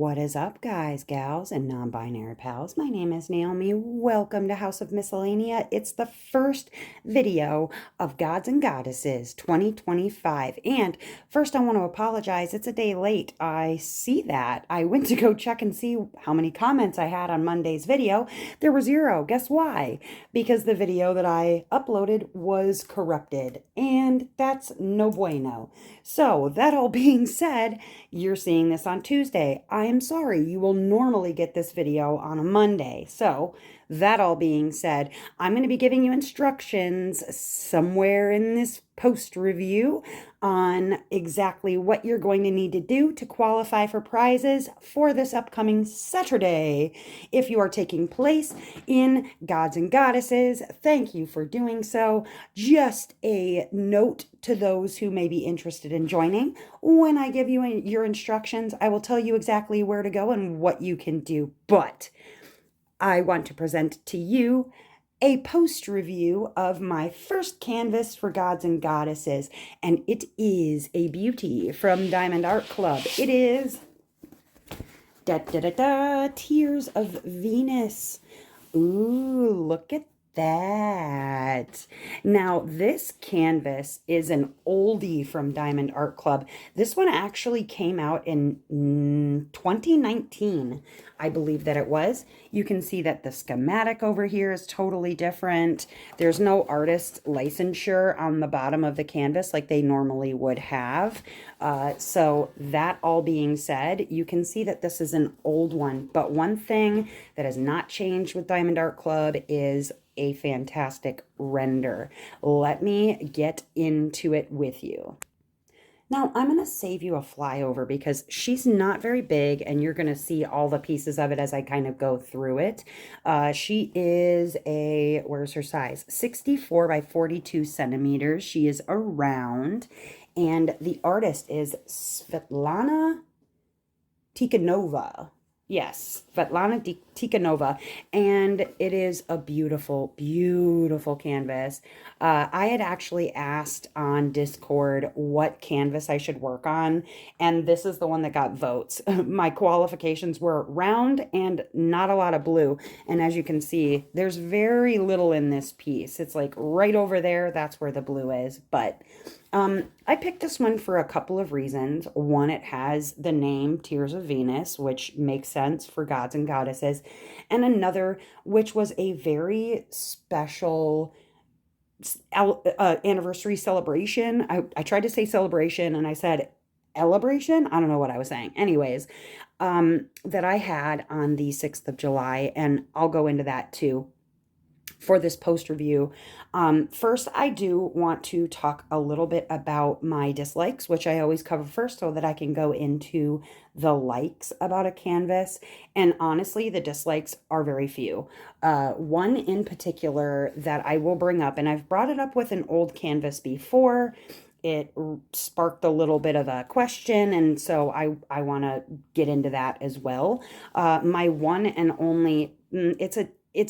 What is up, guys, gals, and non-binary pals? My name is Naomi. Welcome to House of Miscellania. It's the first video of Gods and Goddesses 2025. And first, I want to apologize. It's a day late. I see that. I went to go check and see how many comments I had on Monday's video. There were 0. Guess why? Because the video that I uploaded was corrupted. And that's no bueno. So, that all being said, you're seeing this on Tuesday. I am sorry, you will normally get this video on a Monday. So, that all being said, I'm going to be giving you instructions somewhere in this post review on exactly what you're going to need to do to qualify for prizes for this upcoming Saturday. If you are taking place in Gods and Goddesses, thank you for doing so. Just a note to those who may be interested in joining. When I give you your instructions, I will tell you exactly where to go and what you can do. But I want to present to you a post review of my first canvas for Gods and Goddesses, and it is a beauty from Diamond Art Club. It is Tears of Venus. Ooh, look at that. Now, this canvas is an oldie from Diamond Art Club. This one actually came out in 2019, I believe that it was. You can see that the schematic over here is totally different. There's no artist licensure on the bottom of the canvas like they normally would have. So that all being said, you can see that this is an old one. But one thing that has not changed with Diamond Art Club is a fantastic render. Let me get into it with you. Now, I'm going to save you a flyover because she's not very big and you're going to see all the pieces of it as I kind of go through it. She is where's her size? 64 by 42 centimeters. She is a round, and the artist is Svetlana Tikhanova. Yes, Svetlana Tikhanova, and it is a beautiful, beautiful canvas. I had actually asked on Discord what canvas I should work on, and this is the one that got votes. My qualifications were round and not a lot of blue, and as you can see, there's very little in this piece. It's like right over there, that's where the blue is, but I picked this one for a couple of reasons. One, it has the name Tears of Venus, which makes sense for Gods and Goddesses. And another, which was a very special anniversary celebration. I tried to say celebration and I said celebration. I don't know what I was saying. Anyways, that I had on the 6th of July, and I'll go into that too for this post review. First, I do want to talk a little bit about my dislikes, which I always cover first so that I can go into the likes about a canvas. And honestly, the dislikes are very few. One in particular that I will bring up, and I've brought it up with an old canvas before. It sparked a little bit of a question, and so I want to get into that as well. My one and only, it's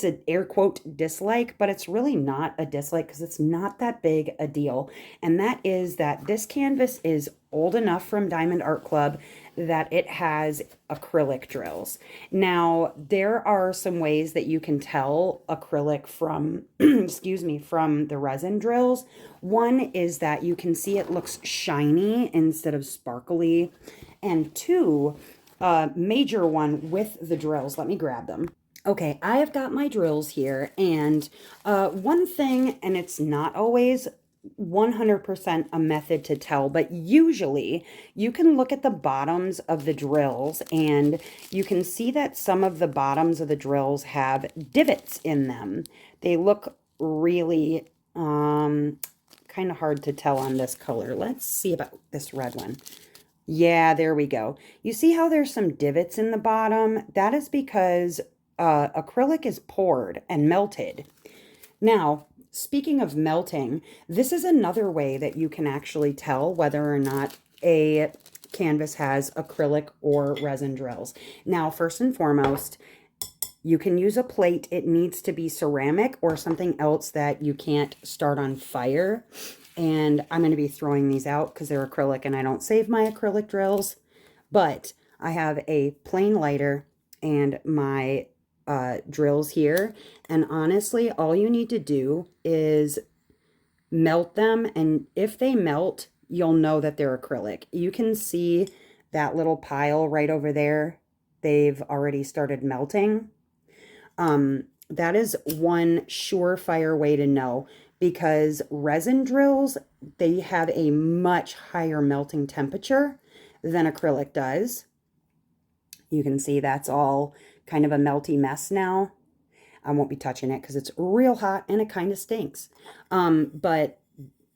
an air quote dislike, but it's really not a dislike because it's not that big a deal. And that is that this canvas is old enough from Diamond Art Club that it has acrylic drills. Now, there are some ways that you can tell acrylic from, excuse me, from the resin drills. One is that you can see it looks shiny instead of sparkly. And two, major one with the drills. Let me grab them. Okay, I have got my drills here, and one thing, and it's not always 100% a method to tell, but usually you can look at the bottoms of the drills and you can see that some of the bottoms of the drills have divots in them. They look really kind of hard to tell on this color. Let's see about this red one. Yeah, there we go. You see how there's some divots in the bottom? That is because acrylic is poured and melted. Now, speaking of melting, this is another way that you can actually tell whether or not a canvas has acrylic or resin drills. Now, first and foremost, you can use a plate. It needs to be ceramic or something else that you can't start on fire. And I'm going to be throwing these out because they're acrylic and I don't save my acrylic drills. But I have a plain lighter and my drills here. And honestly, all you need to do is melt them. And if they melt, you'll know that they're acrylic. You can see that little pile right over there. They've already started melting. That is one surefire way to know, because resin drills, they have a much higher melting temperature than acrylic does. You can see that's all kind of a melty mess now. I won't be touching it because it's real hot and it kind of stinks. But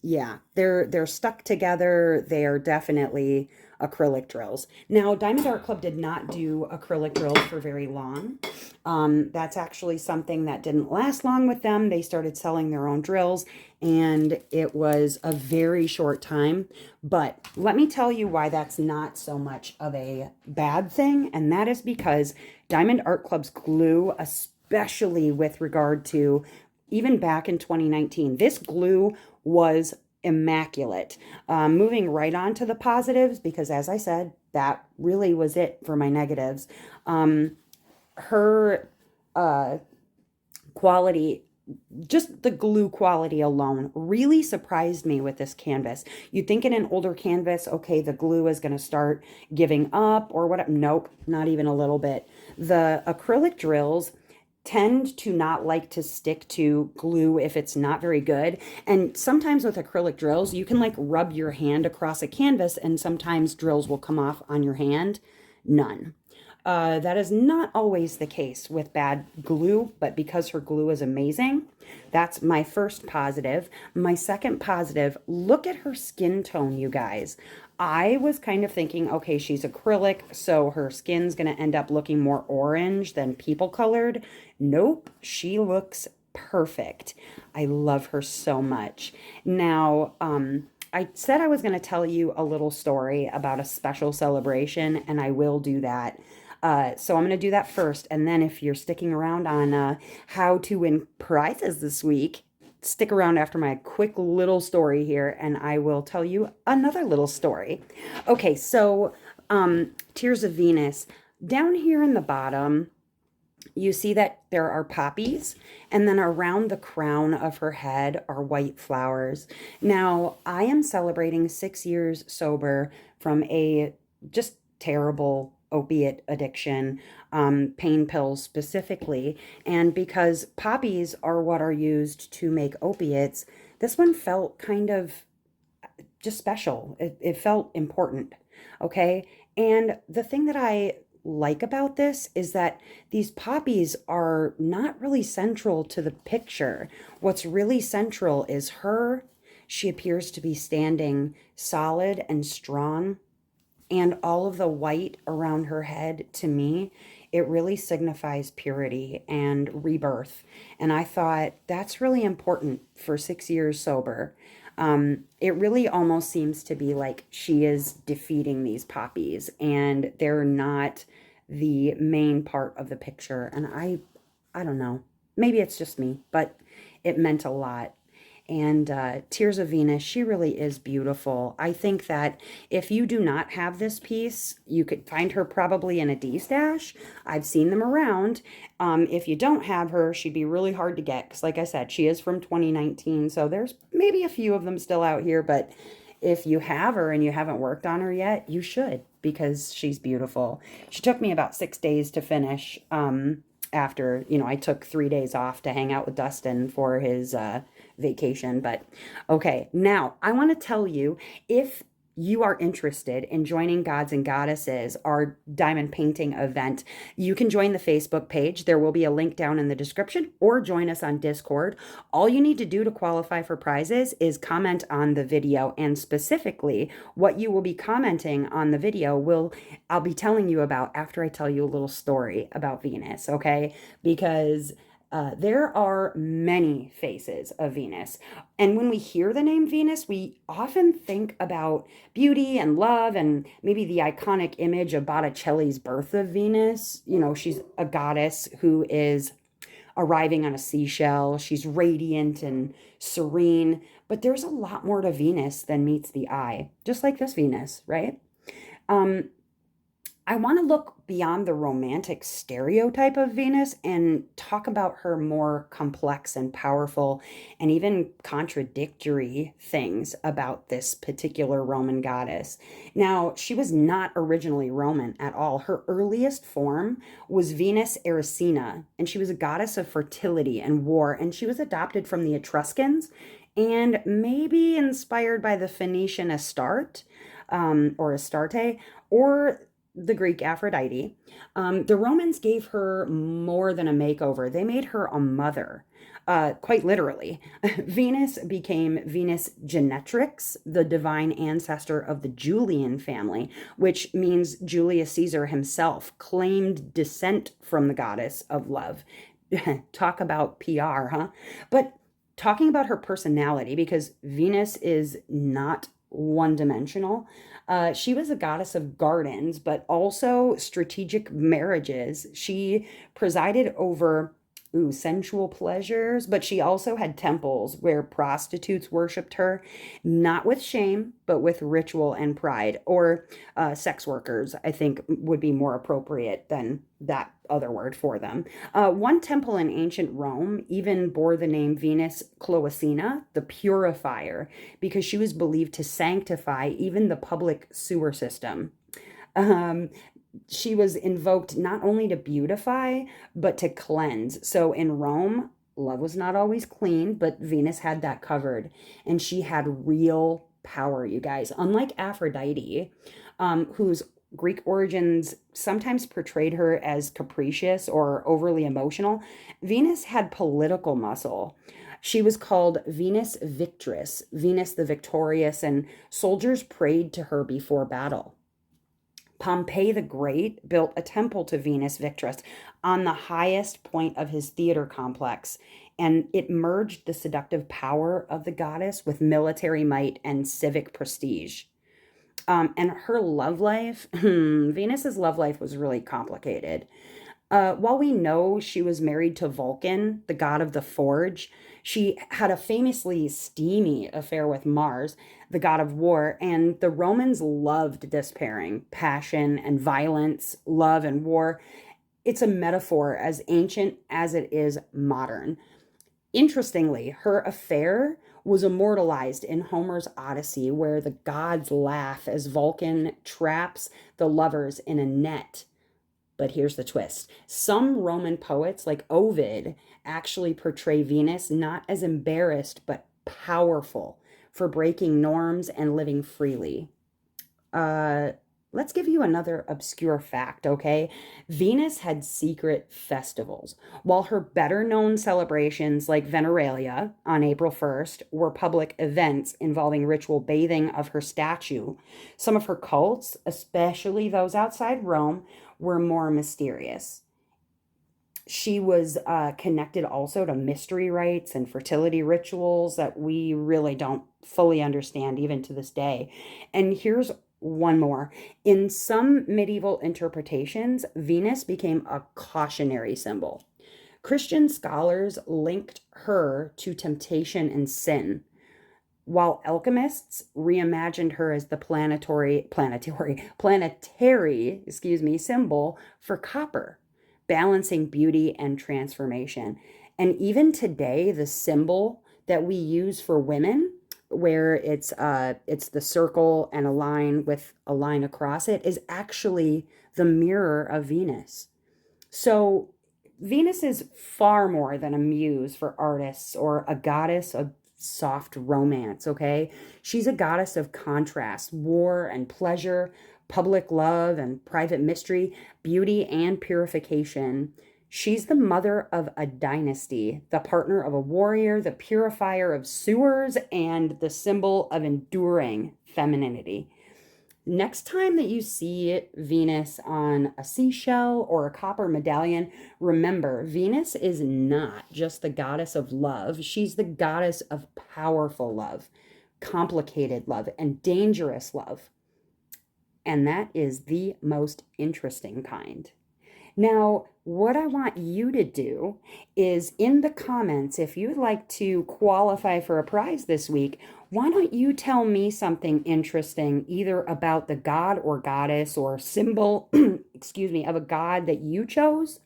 yeah, they're stuck together. They are definitely acrylic drills. Now, Diamond Art Club did not do acrylic drills for very long. That's actually something that didn't last long with them. They started selling their own drills, and it was a very short time. But let me tell you why that's not so much of a bad thing, and that is because Diamond Art Club's glue, especially with regard to even back in 2019, this glue was immaculate. Moving right on to the positives, because as I said, that really was it for my negatives. Her quality, just the glue quality alone really surprised me with this canvas. You'd think in an older canvas, okay, the glue is going to start giving up or whatever. Nope, not even a little bit. The acrylic drills tend to not like to stick to glue if it's not very good. And sometimes with acrylic drills, you can like rub your hand across a canvas and sometimes drills will come off on your hand. None. That is not always the case with bad glue, but because her glue is amazing, that's my first positive. My second positive, look at her skin tone, you guys. I was kind of thinking, okay, she's acrylic, so her skin's going to end up looking more orange than people colored. Nope, she looks perfect. I love her so much. Now, I said I was going to tell you a little story about a special celebration, and I will do that. So I'm going to do that first. And then if you're sticking around on how to win prizes this week, stick around after my quick little story here, and I will tell you another little story. Okay, so Tears of Venus. Down here in the bottom, you see that there are poppies, and then around the crown of her head are white flowers. Now, I am celebrating 6 years sober from a just terrible opiate addiction, pain pills specifically. And because poppies are what are used to make opiates, this one felt kind of just special. It felt important. Okay. And the thing that I like about this is that these poppies are not really central to the picture. What's really central is her. She appears to be standing solid and strong, and all of the white around her head, to me, it really signifies purity and rebirth. And I thought that's really important for 6 years sober. It really almost seems to be like she is defeating these poppies and they're not the main part of the picture. And I don't know, maybe it's just me, but it meant a lot. And Tears of Venus, she really is beautiful. I think that if you do not have this piece, you could find her probably in a D-stash. I've seen them around. If you don't have her, she'd be really hard to get because, like I said, she is from 2019. So there's maybe a few of them still out here. But if you have her and you haven't worked on her yet, you should, because she's beautiful. She took me about 6 days to finish. After, I took 3 days off to hang out with Dustin for his vacation. But okay, now I want to tell you, if you are interested in joining Gods and Goddesses, our diamond painting event, you can join the Facebook page. There will be a link down in the description, or join us on Discord. All you need to do to qualify for prizes is comment on the video, and specifically what you will be commenting on the video I'll be telling you about after I tell you a little story about Venus, okay? Because there are many faces of Venus. And when we hear the name Venus, we often think about beauty and love and maybe the iconic image of Botticelli's Birth of Venus. She's a goddess who is arriving on a seashell. She's radiant and serene. But there's a lot more to Venus than meets the eye, just like this Venus, right? I want to look beyond the romantic stereotype of Venus and talk about her more complex and powerful and even contradictory things about this particular Roman goddess. Now, she was not originally Roman at all. Her earliest form was Venus Erycina, and she was a goddess of fertility and war, and she was adopted from the Etruscans and maybe inspired by the Phoenician Astarte, or Astarte, or the Greek Aphrodite. The Romans gave her more than a makeover, they made her a mother. Quite literally. Venus became Venus Genetrix, the divine ancestor of the Julian family, which means Julius Caesar himself claimed descent from the goddess of love. Talk about PR, huh? But talking about her personality, because Venus is not one dimensional. She was a goddess of gardens, but also strategic marriages. She presided over sensual pleasures, but she also had temples where prostitutes worshipped her, not with shame, but with ritual and pride. Or sex workers, I think, would be more appropriate than that other word for them. One temple in ancient Rome even bore the name Venus Cloacina, the purifier, because she was believed to sanctify even the public sewer system. Um, she was invoked not only to beautify, but to cleanse. So in Rome, love was not always clean, but Venus had that covered. And she had real power, you guys. Unlike Aphrodite, whose Greek origins sometimes portrayed her as capricious or overly emotional, Venus had political muscle. She was called Venus Victrix, Venus the Victorious, and soldiers prayed to her before battle. Pompey the Great built a temple to Venus Victrix on the highest point of his theater complex, and it merged the seductive power of the goddess with military might and civic prestige. And her love life, Venus's love life was really complicated. While we know she was married to Vulcan, the god of the forge, she had a famously steamy affair with Mars, the god of war, and the Romans loved this pairing: passion and violence, love and war. It's a metaphor as ancient as it is modern. Interestingly, her affair was immortalized in Homer's Odyssey, where the gods laugh as Vulcan traps the lovers in a net. But here's the twist. Some Roman poets, like Ovid, actually portray Venus not as embarrassed, but powerful for breaking norms and living freely. Uh, let's give you another obscure fact, okay? Venus had secret festivals. While her better known celebrations, like Veneralia on April 1st, were public events involving ritual bathing of her statue, some of her cults, especially those outside Rome, were more mysterious. She was connected also to mystery rites and fertility rituals that we really don't fully understand even to this day. And here's one more. In some medieval interpretations, Venus became a cautionary symbol. Christian scholars linked her to temptation and sin, while alchemists reimagined her as the planetary symbol for copper, balancing beauty and transformation. And even today, the symbol that we use for women, where it's the circle and a line with a line across it, is actually the mirror of Venus. So Venus is far more than a muse for artists or a goddess of soft romance, okay? She's a goddess of contrast, war and pleasure, public love and private mystery, beauty and purification. She's the mother of a dynasty, the partner of a warrior, the purifier of sewers, and the symbol of enduring femininity. Next time that you see Venus on a seashell or a copper medallion, remember, Venus is not just the goddess of love. She's the goddess of powerful love, complicated love, and dangerous love. And that is the most interesting kind. Now, what I want you to do is in the comments, if you'd like to qualify for a prize this week, why don't you tell me something interesting, either about the god or goddess or symbol, excuse me, of a god that you chose?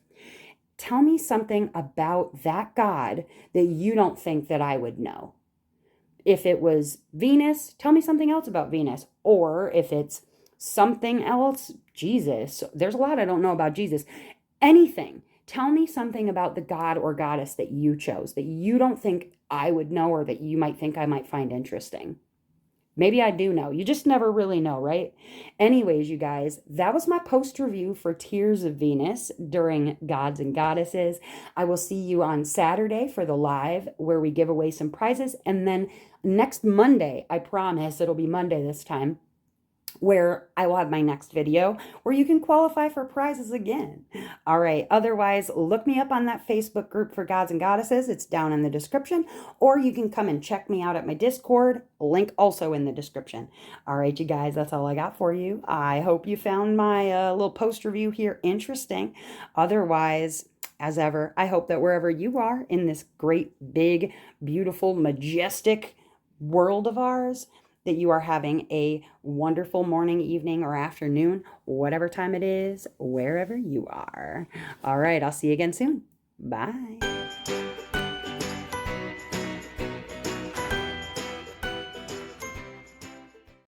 Tell me something about that god that you don't think that I would know. If it was Venus, tell me something else about Venus. Or if it's something else, Jesus. There's a lot I don't know about Jesus. Anything. Tell me something about the god or goddess that you chose that you don't think I would know or that you might think I might find interesting. Maybe I do know. You just never really know, right? Anyways, you guys, that was my post review for Tears of Venus during Gods and Goddesses. I will see you on Saturday for the live where we give away some prizes. And then next Monday, I promise it'll be Monday this time, where I will have my next video where you can qualify for prizes again. All right. Otherwise, look me up on that Facebook group for Gods and Goddesses. It's down in the description. Or you can come and check me out at my Discord. Link also in the description. All right, you guys, that's all I got for you. I hope you found my little post review here interesting. Otherwise, as ever, I hope that wherever you are in this great, big, beautiful, majestic world of ours, that you are having a wonderful morning, evening, or afternoon, whatever time it is, wherever you are. All right, I'll see you again soon. Bye.